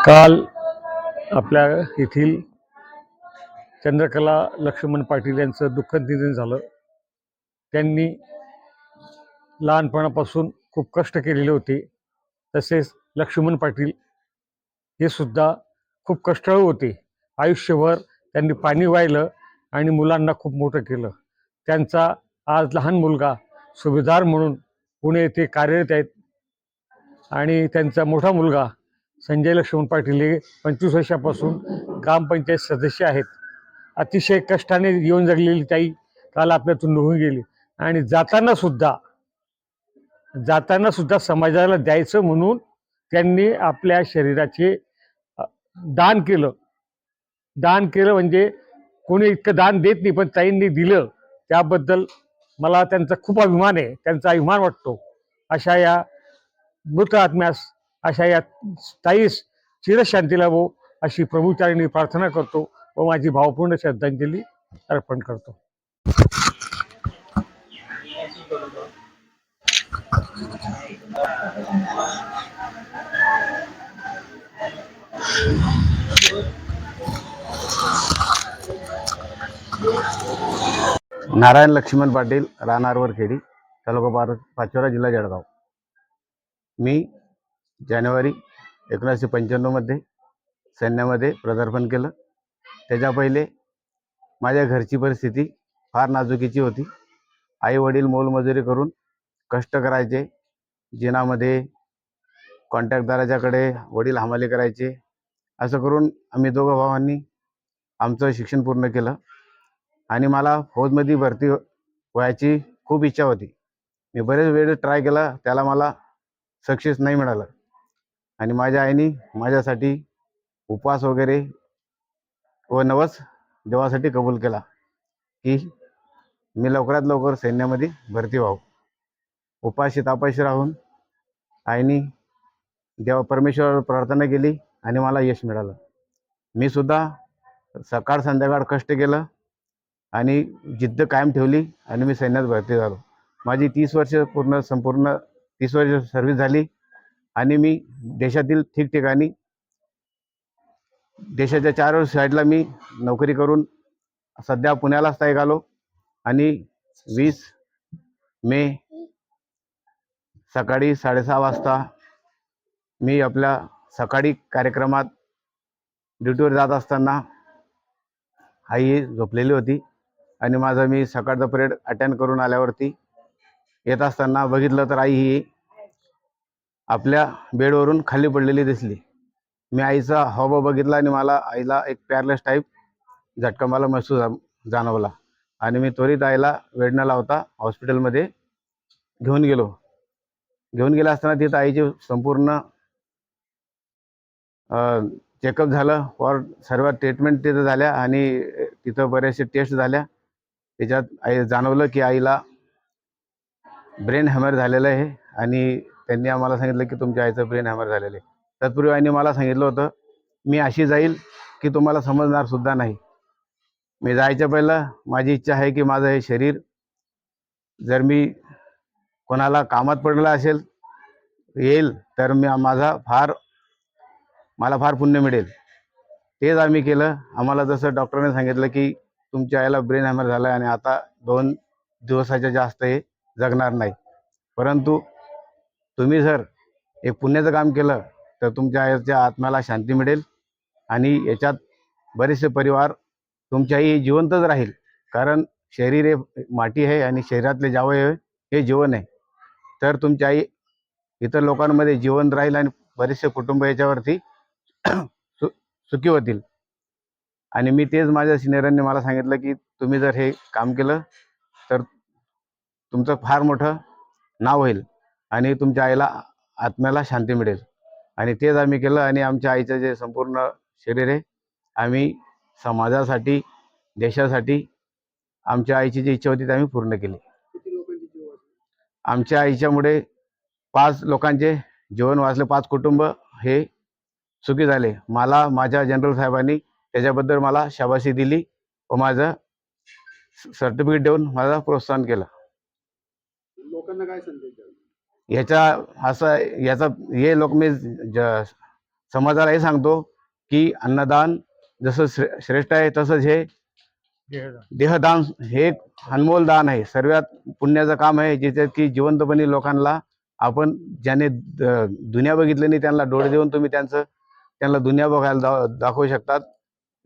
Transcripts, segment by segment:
काल आपल्या येथील चंद्रकला लक्ष्मण पाटील यांचं दुःखद निधन झालं. त्यांनी लहानपणापासून खूप कष्ट केलेले होते. तसेच लक्ष्मण पाटील हे सुद्धा खूप कष्टाळू होते. आयुष्यभर त्यांनी पाणी वाहिलं आणि मुलांना खूप मोठं केलं. त्यांचा आज लहान मुलगा सुभेदार म्हणून पुणे येथे कार्यरत आहेत आणि त्यांचा मोठा मुलगा संजय लक्ष्मण पाटील हे 25 वर्षापासून ग्रामपंचायत सदस्य आहेत. अतिशय कष्टाने येऊन जगलेली ताई काल आपल्यातून निघून गेली आणि जाताना सुद्धा समाजाला द्यायचं म्हणून त्यांनी आपल्या शरीराचे दान केलं. म्हणजे कोणी इतकं दान देत नाही, पण ताईंनी दिलं त्याबद्दल मला त्यांचा खूप अभिमान आहे, त्यांचा अभिमान वाटतो. अशा या मृत आत्म्यास, अशा या ताईस चिरशांती लाभो अशी प्रभूचरणी प्रार्थना करतो व माझी भावपूर्ण श्रद्धांजली अर्पण करतो. नारायण लक्ष्मण पाटील, राहणार वरखेडी, तालुका पाचोरा, जिल्हा जळगाव. मी जानेवारी 1995 मध्ये सैन्यामध्ये पदार्पण केलं. त्याच्या पहिले माझ्या घरची परिस्थिती फार नाजुकीची होती. आई वडील मोलमजुरी करून कष्ट करायचे. जिनामध्ये कॉन्ट्रॅक्टदाराच्याकडे वडील हमाली करायचे. असं करून आम्ही दोघं भावांनी आमचं शिक्षण पूर्ण केलं आणि मला फौजमध्ये भरती व्हायची खूप इच्छा होती. मी बरेच वेळ ट्राय केला, त्याला मला सक्सेस नाही मिळालं. आणि माझ्या आईने माझ्यासाठी उपवास वगैरे व नवस देवासाठी कबूल केला की मी लवकरात लवकर सैन्यामध्ये भरती व्हावं. उपाशी तापाशी राहून आईने देवा परमेश्वरावर प्रार्थना केली आणि मला यश मिळालं. मी सुद्धा सकाळ संध्याकाळ कष्ट केलं आणि जिद्द कायम ठेवली आणि मी सैन्यात भरती झालो. माझी 30 वर्ष संपूर्ण 30 वर्ष सर्व्हिस झाली आणि मी देशातील ठिकठिकाणी देशाच्या 4 साईडला मी नोकरी करून सध्या पुण्याला स्थायिक आलो. आणि 20 मे सकाळी 6:30 वाजता मी आपल्या सकाळी कार्यक्रमात ड्युटीवर जात असताना आई झोपलेली होती आणि मी सकाळचा परेड अटेंड करून आल्यावरती येत असताना बघितलं तर आई ही आपल्या बेडवरून खाली पडलेली दिसली. मी आईचा हावभाव बघितला आणि आईला एक पॅरलाइस टाईप झटका मला महसूस जाणवला आणि मी त्वरित आईला वेळ न लावता हॉस्पिटलमध्ये घेऊन गेला असताना तिथं आईची संपूर्ण चेकअप झालं. सर्व ट्रीटमेंट तिथं झाल्या आणि तिथं बरेचसे टेस्ट झाल्या. त्याच्यात जाणवलं की आईला ब्रेन हॅमर झालेलं आहे आणि त्यांनी आम्हाला सांगितलं की तुमच्या आईचं ब्रेन हॅमर झालेलं आहे. तत्पूर्वी आईने मला सांगितलं होतं मी अशी जाईल की तुम्हाला समजणार सुद्धा नाही. मी जायच्या पहिलं माझी इच्छा आहे की माझं हे शरीर जर मी कोणाला कामात पडलं येईल तर मला फार पुण्य मिळेल. तेच आम्ही केलं. आम्हाला जसं डॉक्टरने सांगितलं की तुमच्या आईला ब्रेन हॅमर झाला आणि आता 2 दिवसाच्या जास्त हे जगणार नाही, परंतु तुम्ही जर एक पुण्याचं काम केलं तर तुमच्या आईच्या आत्म्याला शांती मिळेल आणि याच्यात बरेचसे परिवार तुमच्या आई जिवंतच राहील. कारण शरीर हे माती आहे आणि शरीरातले जावयव हे जीवन आहे. तर तुमची आई इतर लोकांमध्ये जिवंत राहील आणि बरेचसे कुटुंब याच्यावरती सुखी होतील. आणि मी तेच माझ्या सिनियरांनी मला सांगितलं की तुम्ही जर हे काम केलं तर तुमचं फार मोठं नाव होईल आणि तुमच्या आईला आत्म्याला शांती मिळेल. आणि तेच आम्ही केलं आणि आमच्या आईचं जे संपूर्ण शरीर आहे आम्ही समाजासाठी, देशासाठी आमच्या आईची जी इच्छा होती ती आम्ही पूर्ण केली. आमच्या आईच्यामुळे 5 लोकांचे जीवन वाचले, 5 कुटुंब हे सुखी झाले. मला माझ्या जनरल साहेबांनी त्याच्याबद्दल मला शाबासकी दिली व माझं सर्टिफिकेट देऊन माझं प्रोत्साहन केलं. लोकांना काय संदेश द्याल? याचा हे लोक मी समाजालाही सांगतो की अन्नदान जसं श्रेष्ठ आहे तसंच हे देहदान हे एक अनमोल दान आहे. सर्वात पुण्याचं काम आहे ज्याच्यात की जिवंतपणे लोकांना आपण ज्याने दुनिया बघितली नाही त्यांना डोळे देऊन तुम्ही त्यांना दुनिया बघायला दाखवू शकतात.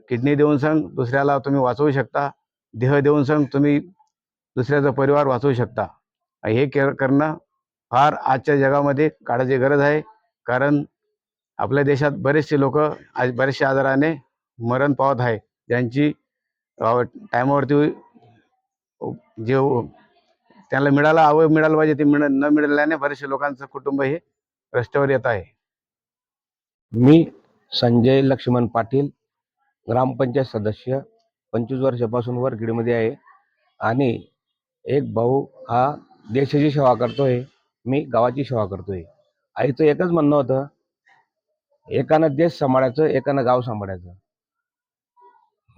किडनी देऊन संग दुसऱ्याला तुम्ही वाचवू शकता. देह देऊन संग तुम्ही दुसऱ्याचा परिवार वाचवू शकता. हे करणं फार आजच्या जगामध्ये काळाची गरज आहे. कारण आपल्या देशात बरेचसे लोक आज बरेचशा आजाराने मरण पावत आहे. ज्यांची टायमावरती जे त्यांना मिळायला पाहिजे ते न मिळाल्याने बरेचशे लोकांचं कुटुंब हे रस्त्यावर येत आहे. मी संजय लक्ष्मण पाटील, ग्रामपंचायत सदस्य, 25 वर्षापासून वरखेडमध्ये आहे आणि एक भाऊ हा देशाची सेवा करतोय, मी गावाची सेवा करतोय. आईचं एकच म्हणणं होतं, एकानं देश सांभाळायचं, एकानं गाव सांभाळायचं.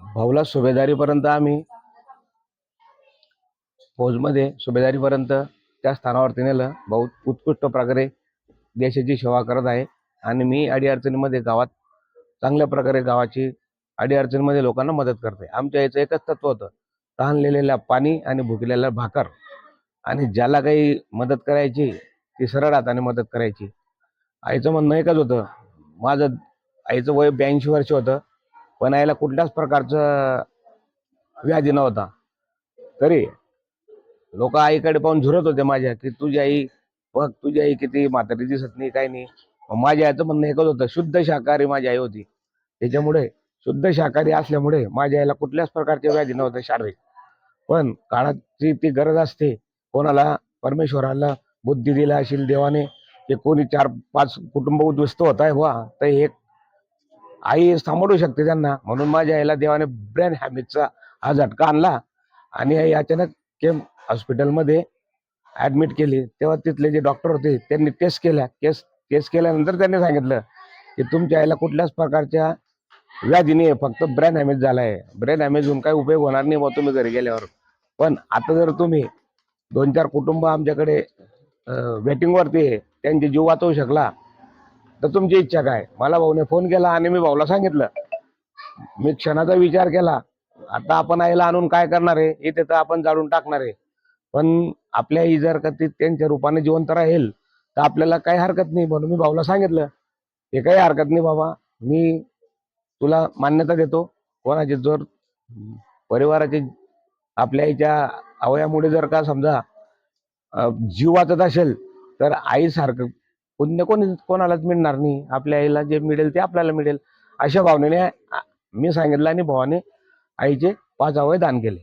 भाऊला सुभेदारीपर्यंत आम्ही फौजमध्ये सुभेदारीपर्यंत त्या स्थानावरती नेलं. भाऊ उत्कृष्ट प्रकारे देशाची सेवा करत आहे आणि मी अडीअडचणीमध्ये गावात चांगल्या प्रकारे गावाची अडीअडचणीमध्ये लोकांना मदत करते. आमच्या याचं एकच तत्व होतं, तहानलेल्या पाणी आणि भुकेलेल्या भाकर, आणि ज्याला काही मदत करायची ती सरळ हाताने मदत करायची. आईचं म्हणणं एकच होतं. माझं आईचं वय 82 वर्ष होतं, पण आईला कुठल्याच प्रकारचं व्याधी नव्हता. तरी लोक आईकडे पाहून झुरत होते माझ्या, की तुझी आई बघ, तुझी आई किती म्हातारी दिसत नाही, काही नाही. माझ्या आईचं म्हणणं एकच होतं, शुद्ध शाकाहारी माझी आई होती. त्याच्यामुळे शुद्ध शाकाहारी असल्यामुळे माझ्या आईला कुठल्याच प्रकारचे व्याधी नव्हते शारीरिक. पण काळाची ती गरज असते. कोणाला परमेश्वराला बुद्धी दिला असेल देवाने, की कोणी 4-5 कुटुंब उद्ध्वस्त होत आहे वा, तर एक आई सांभाळू शकते त्यांना. म्हणून माझ्या आईला देवाने ब्रेन हॅमेजचा हा झटका आणला आणि आई अचानक केम हॉस्पिटलमध्ये ॲडमिट केली. तेव्हा तिथले जे डॉक्टर होते त्यांनी टेस्ट केल्यानंतर त्यांनी सांगितलं की तुमच्या आईला कुठल्याच प्रकारच्या व्याधी नाही, फक्त ब्रेन हॅमेज झाला आहे. ब्रेन हॅमेज होऊन काही उपयोग होणार नाही मग तुम्ही घरी गेल्यावर. पण आता जर तुम्ही 2-4 कुटुंब आमच्याकडे वेटिंगवरती आहे, त्यांचे जीव वाचवू शकला तर तुमची इच्छा काय. मला भाऊने फोन केला आणि मी भाऊला सांगितलं. मी क्षणाचा विचार केला, आता आपण आईला आणून काय करणार आहे, इथे तर आपण जाळून टाकणार आहे. पण आपल्या आई जर का ती त्यांच्या रूपाने जिवंत राहील तर आपल्याला काही हरकत नाही. म्हणून मी भाऊला सांगितलं, हे काही हरकत नाही बाबा, मी तुला मान्यता देतो. कोणाचे जर परिवाराचे आपल्या आईच्या अवयामुळे जर का समजा जीव वाचत असेल तर आईसारखं पुण्य कोणालाच मिळणार नाही. आपल्या आईला जे मिळेल ते आपल्याला मिळेल, अशा भावनेने मी सांगितलं आणि भावाने आईचे 5 अवयव दान केले.